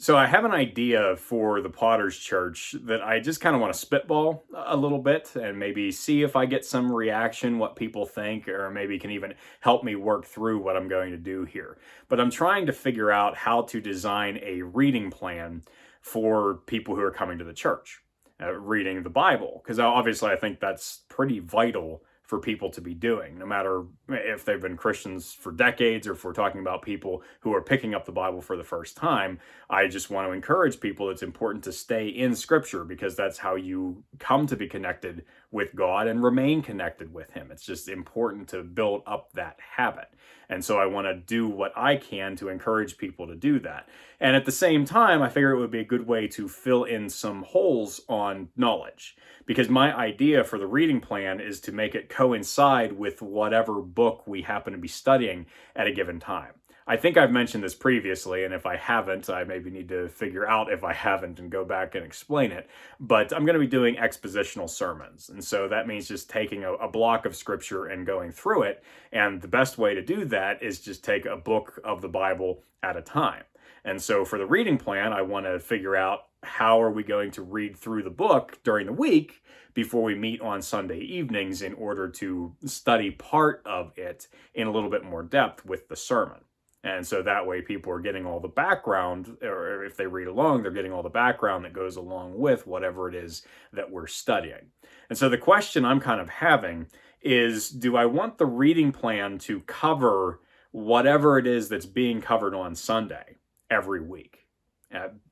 So I have an idea for the Potter's Church that I just kind of want to spitball a little bit and maybe see if I get some reaction, what people think, or maybe can even help me work through what I'm going to do here. But I'm trying to figure out how to design a reading plan for people who are coming to the church, reading the Bible, because obviously I think that's pretty vital for people to be doing, no matter if they've been Christians for decades or if we're talking about people who are picking up the Bible for the first time. I just want to encourage people. It's important to stay in Scripture because that's how you come to be connected with God and remain connected with Him. It's just important to build up that habit. And so I want to do what I can to encourage people to do that. And at the same time, I figure it would be a good way to fill in some holes on knowledge, because my idea for the reading plan is to make it coincide with whatever book we happen to be studying at a given time. I think I've mentioned this previously, and if I haven't, I maybe need to figure out if I haven't and go back and explain it. But I'm going to be doing expositional sermons. And so that means just taking a block of scripture and going through it. And the best way to do that is just take a book of the Bible at a time. And so for the reading plan, I want to figure out how are we going to read through the book during the week before we meet on Sunday evenings in order to study part of it in a little bit more depth with the sermon. And so that way people are getting all the background, or if they read along, they're getting all the background that goes along with whatever it is that we're studying. And so the question I'm kind of having is, do I want the reading plan to cover whatever it is that's being covered on Sunday every week?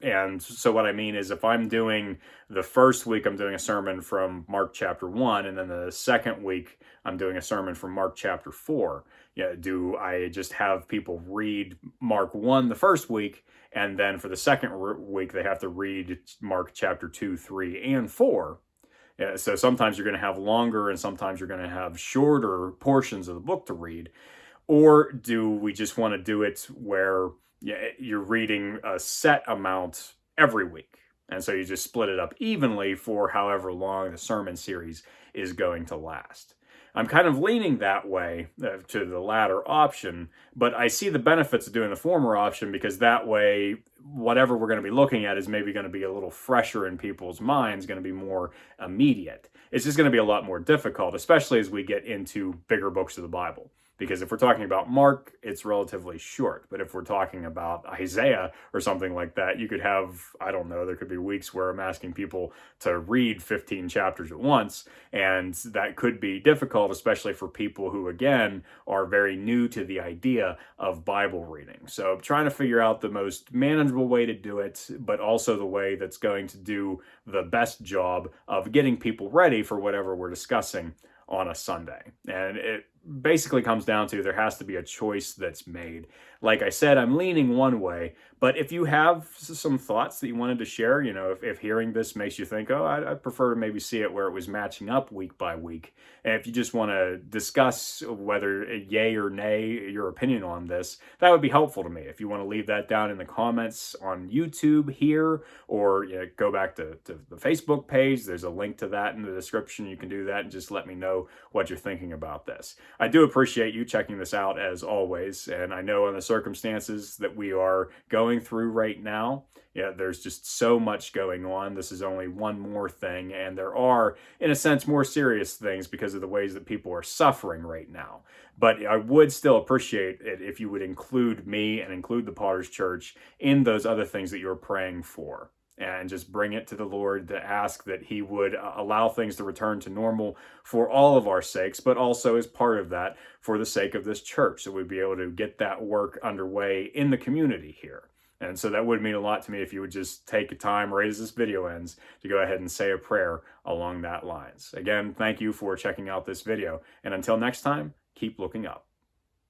And so what I mean is, if I'm doing the first week, I'm doing a sermon from Mark chapter 1, and then the second week, I'm doing a sermon from Mark chapter 4. Do I just have people read Mark 1 the first week, and then for the second week, they have to read Mark chapter 2, 3, and 4? So sometimes you're going to have longer, and sometimes you're going to have shorter portions of the book to read. Or do we just want to do it where you're reading a set amount every week, and so you just split it up evenly for however long the sermon series is going to last? I'm kind of leaning that way, to the latter option, but I see the benefits of doing the former option, because that way whatever we're going to be looking at is maybe going to be a little fresher in people's minds, going to be more immediate. It's just going to be a lot more difficult, especially as we get into bigger books of the Bible. Because if we're talking about Mark, it's relatively short. But if we're talking about Isaiah or something like that, you could have, I don't know, there could be weeks where I'm asking people to read 15 chapters at once. And that could be difficult, especially for people who, again, are very new to the idea of Bible reading. So I'm trying to figure out the most manageable way to do it, but also the way that's going to do the best job of getting people ready for whatever we're discussing on a Sunday. And it basically comes down to, there has to be a choice that's made. Like I said, I'm leaning one way, but if you have some thoughts that you wanted to share, if hearing this makes you think, oh, I'd prefer to maybe see it where it was matching up week by week. And if you just want to discuss whether yay or nay your opinion on this, that would be helpful to me. If you want to leave that down in the comments on YouTube here, or go back to the Facebook page, there's a link to that in the description. You can do that and just let me know what you're thinking about this. I do appreciate you checking this out as always, and I know in the circumstances that we are going through right now, there's just so much going on. This is only one more thing, and there are, in a sense, more serious things because of the ways that people are suffering right now. But I would still appreciate it if you would include me and include the Potter's Church in those other things that you're praying for, and just bring it to the Lord to ask that He would allow things to return to normal for all of our sakes, but also as part of that for the sake of this church, so we'd be able to get that work underway in the community here. And so that would mean a lot to me if you would just take a time right as this video ends to go ahead and say a prayer along that lines. Again, thank you for checking out this video, and until next time, keep looking up.